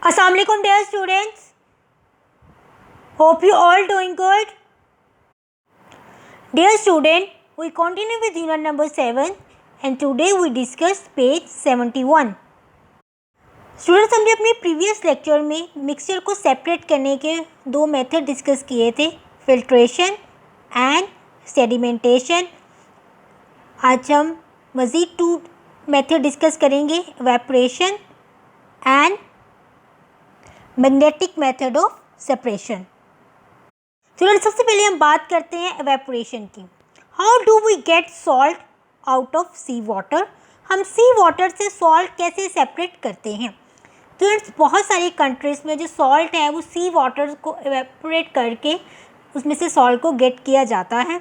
Assalamualaikum dear students. Hope you all doing good. Dear student, we continue with unit number 7 and today we discuss page 71. Students, हमने अपने previous lecture में mixture को separate करने के दो method discuss किए थे, फिल्ट्रेशन एंड सेडिमेंटेशन. आज हम मज़ीद 2 मेथड डिस्कस करेंगे, evaporation and magnetic method of separation. Student, सबसे पहले हम बात करते हैं इवेपोरेशन की. How do we get salt out of sea water? हम सी वाटर से सॉल्ट कैसे सेपरेट करते हैं? स्टूडेंट्स, बहुत सारी कंट्रीज़ में जो सॉल्ट है वो सी वाटर को इवेपोरेट करके उसमें से सॉल्ट को गेट किया जाता है.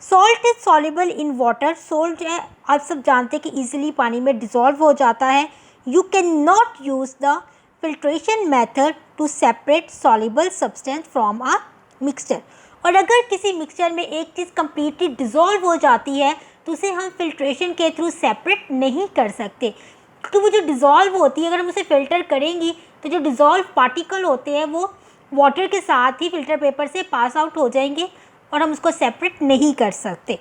Salt is soluble in water. Salt जो है आप सब जानते हैं कि ईजिली पानी में डिज़ोल्व हो जाता है. You can not use the filtration method to separate soluble substance from a mixture. और अगर किसी मिक्सचर में एक चीज़ कम्प्लीटली डिज़ोल्व हो जाती है तो उसे हम फिल्ट्रेशन के थ्रू सेपरेट नहीं कर सकते, क्योंकि वो जो डिज़ोल्व होती है अगर हम उसे फ़िल्टर करेंगी तो जो डिज़ोल्व पार्टिकल होते हैं वो वाटर के साथ ही फ़िल्टर पेपर से पास आउट हो जाएंगे और हम उसको सेपरेट नहीं कर सकते.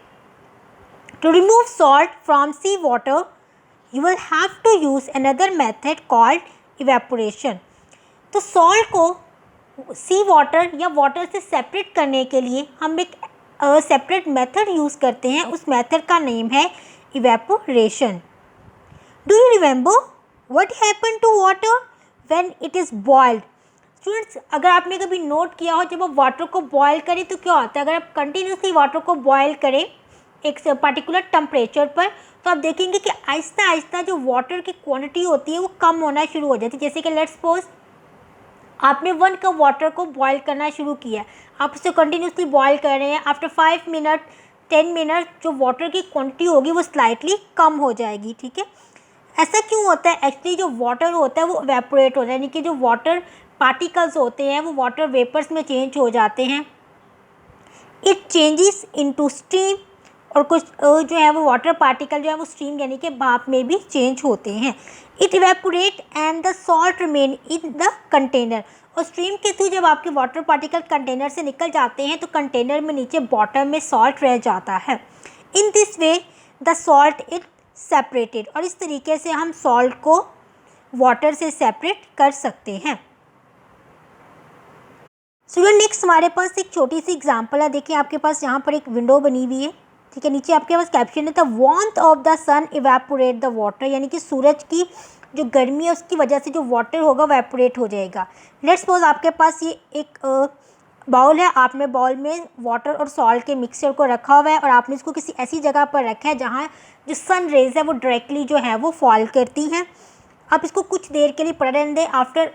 To remove salt from sea water you will have to use another method called evaporation. तो सॉल्ट को सी वाटर या वाटर से सेपरेट करने के लिए हम एक सेपरेट मेथड यूज़ करते हैं. उस मेथड का नेम है evaporation. Do you remember what happen to water when it is boiled? Students, अगर आपने कभी नोट किया हो जब आप वाटर को बॉयल करें तो क्या होता है, अगर आप कंटिन्यूसली वाटर को बॉयल करें एक पर्टिकुलर टेम्परेचर पर तो आप देखेंगे कि आहिस्ता आहिस्ता जो वाटर की क्वांटिटी होती है वो कम होना शुरू हो जाती है. जैसे कि लेट्स सपोज आपने 1 कप वाटर को बॉयल करना शुरू किया, आप उसे कंटिन्यूसली बॉयल कर रहे हैं. आफ्टर 5 मिनट 10 मिनट जो वाटर की क्वांटिटी होगी वो स्लाइटली कम हो जाएगी. ठीक है, ऐसा क्यों होता है? एक्चुअली जो वाटर होता है वो इवेपोरेट होता है, यानी कि जो वाटर पार्टिकल्स होते हैं वो वाटर वेपर्स में चेंज हो जाते हैं. It changes into steam. और कुछ जो है वो वाटर पार्टिकल जो है वो स्टीम यानी कि भाप में भी चेंज होते हैं. It evaporate and the salt remain in the container. और स्ट्रीम के थ्रू जब आपके वाटर पार्टिकल कंटेनर से निकल जाते हैं तो कंटेनर में नीचे बॉटम में सॉल्ट रह जाता है. In this way the salt is separated. और इस तरीके से हम सॉल्ट को वाटर से सेपरेट कर सकते हैं. सो नेक्स्ट हमारे पास एक छोटी सी एग्जांपल है. देखिए आपके पास यहाँ पर एक विंडो बनी हुई है. ठीक है, नीचे आपके पास कैप्शन है the warmth of the sun evaporate the water, यानी कि सूरज की जो गर्मी है उसकी वजह से जो वाटर होगा इवेपोरेट हो जाएगा. लेट्स सपोज आपके पास ये एक बाउल है. आपने बाउल में वाटर और सॉल्ट के मिक्सचर को रखा हुआ है और आपने इसको किसी ऐसी जगह पर रखा है जहाँ जो सन रेज है वो डायरेक्टली जो है वो फॉल करती हैं. आप इसको कुछ देर के लिए पड़ा रहने दें. आफ्टर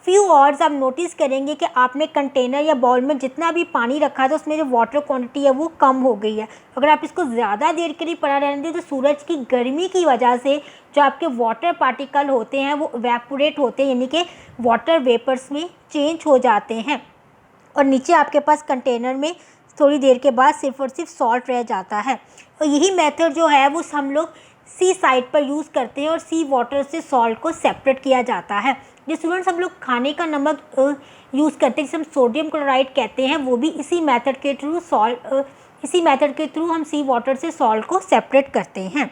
फ्यू आवर्स आप नोटिस करेंगे कि आपने कंटेनर या बाउल में जितना भी पानी रखा था उसमें जो वाटर क्वांटिटी है वो कम हो गई है. अगर आप इसको ज़्यादा देर के लिए पड़ा रहने दें तो सूरज की गर्मी की वजह से जो आपके वाटर पार्टिकल होते हैं वो इवेपोरेट होते हैं, यानी कि वाटर वेपर्स में चेंज हो जाते हैं. और नीचे आपके पास कंटेनर में थोड़ी देर के बाद सिर्फ और सिर्फ सॉल्ट रह जाता है. और यही मेथड जो है वो हम लोग सी साइड पर यूज़ करते हैं और सी वाटर से सॉल्ट को सेपरेट किया जाता है. जो स्टूडेंट्स हम लोग खाने का नमक यूज़ करते हैं जिसे हम सोडियम क्लोराइड कहते हैं, वो भी इसी मेथड के थ्रू हम सी वाटर से सॉल्ट को सेपरेट करते हैं.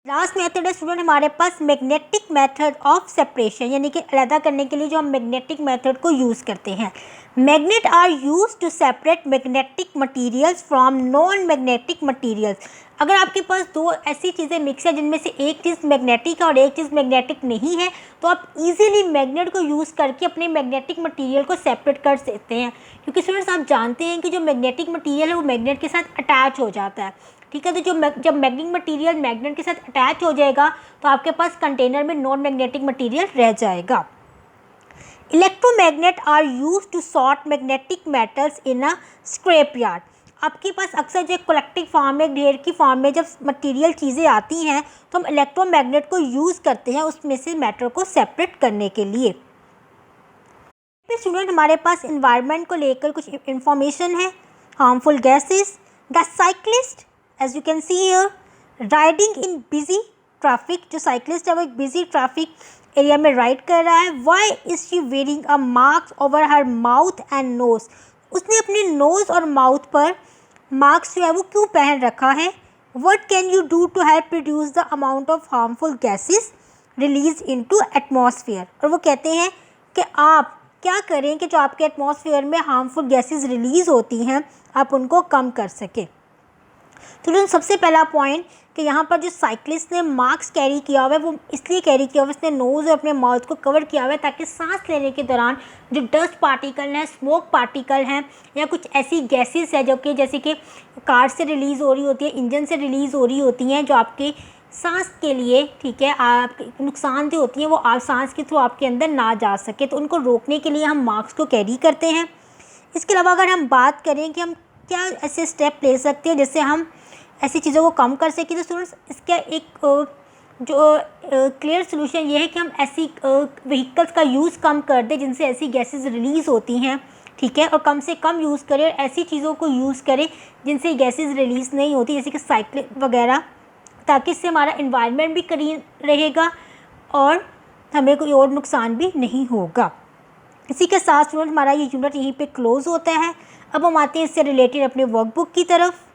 लास्ट मेथड है स्टूडेंट हमारे पास मैग्नेटिक मेथड ऑफ सेपरेशन, यानी कि अलग करने के लिए जो हम मैग्नेटिक मेथड को यूज़ करते हैं. Magnet are use to separate magnetic materials from non magnetic materials. अगर आपके पास दो ऐसी चीज़ें मिक्स है जिनमें से एक चीज़ मैग्नेटिक है और एक चीज़ मैग्नेटिक नहीं है तो आप इजीली मैग्नेट को यूज़ करके अपने मैग्नेटिक मटेरियल को सेपरेट कर सकते हैं. क्योंकि स्टूडेंट्स आप जानते हैं कि जो मैग्नेटिक मटेरियल है वो मैग्नेट के साथ अटैच हो जाता है. ठीक है, तो जब मैग्नेटिक मटेरियल मैग्नेट के साथ अटैच हो जाएगा तो आपके पास कंटेनर में नॉन मैग्नेटिक मटेरियल रह जाएगा. Electromagnet are use to sort magnetic metals in a scrap yard. आपके पास अक्सर जो कलेक्टिव फॉर्म में ढेर की फॉर्म में जब मटेरियल चीज़ें आती हैं तो हम इलेक्ट्रोमैग्नेट को यूज़ करते हैं उसमें से मैटर को सेपरेट करने के लिए. स्टूडेंट हमारे पास इन्वायरमेंट को लेकर कुछ इंफॉर्मेशन है. Harmful gases. The cyclist as you can see here riding in busy traffic. जो साइक्लिस्ट है वो एक बिजी ट्रैफिक एरिया में राइट कर रहा है, why is she wearing a mask over her mouth and nose, उसने अपने नोज और माउथ पर मार्क्स जो है वो क्यों पहन रखा है। What can you do to help reduce the amount of harmful gases release into atmosphere, और वो कहते हैं कि आप क्या करें कि जो आपके एटमॉस्फेयर में हार्मफुल गैसेस रिलीज़ होती हैं आप उनको कम कर सकें। तो सबसे पहला पॉइंट कि यहाँ पर जो साइक्लिस्ट ने मास्क कैरी किया हुआ है वो इसलिए कैरी किया हुआ है, उसने नोज़ और अपने माउथ को कवर किया हुआ है ताकि सांस लेने के दौरान जो डस्ट पार्टिकल हैं, स्मोक पार्टिकल हैं या कुछ ऐसी गैसेस है जो कि जैसे कि कार से रिलीज़ हो रही होती है, इंजन से रिलीज़ हो रही होती हैं, जो आपके सांस के लिए ठीक है आप नुकसान जो होती हैं वो आप सांस के थ्रू आपके अंदर ना जा सके, तो उनको रोकने के लिए हम मास्क को कैरी करते हैं। इसके अलावा अगर हम बात करें कि हम क्या ऐसे स्टेप ले सकते हैं जिससे हम ऐसी चीज़ों को कम कर सकें, तो स्टूडेंट्स इसका एक जो क्लियर सोल्यूशन ये है कि हम ऐसी व्हीकल्स का यूज़ कम कर दें जिनसे ऐसी गैसेस रिलीज़ होती हैं, ठीक है, और कम से कम यूज़ करें और ऐसी चीज़ों को यूज़ करें जिनसे गैसेस रिलीज़ नहीं होती, जैसे कि साइकिल वगैरह, ताकि इससे हमारा इन्वायरमेंट भी क्लीन रहेगा और हमें कोई और नुकसान भी नहीं होगा। इसी के साथ स्टूडेंट हमारा ये यूनिट यहीं पे क्लोज होता है। अब हम आते हैं इससे रिलेटेड अपने वर्कबुक की तरफ।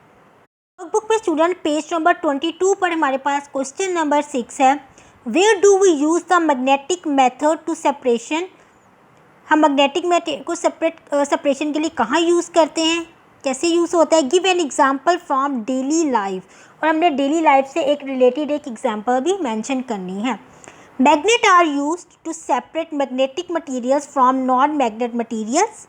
वर्कबुक में स्टूडेंट पेज नंबर 22 पर हमारे पास क्वेश्चन नंबर 6 है, where do we use the magnetic method to separation, हम मैग्नेटिक मेथड को सेपरेशन के लिए कहाँ यूज़ करते हैं, कैसे यूज़ होता है। Give an example from daily life, और हमने डेली लाइफ से एक रिलेटेड एक एग्जाम्पल भी मेंशन करनी है। Magnet are used to separate magnetic materials from non magnet materials.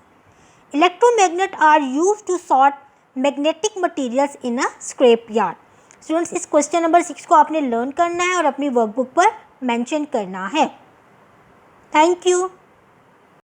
Electromagnet are used to sort magnetic materials in a scrap yard. Students इस question number 6 को आपने लर्न करना है और अपनी वर्कबुक पर मेंशन करना है। Thank you.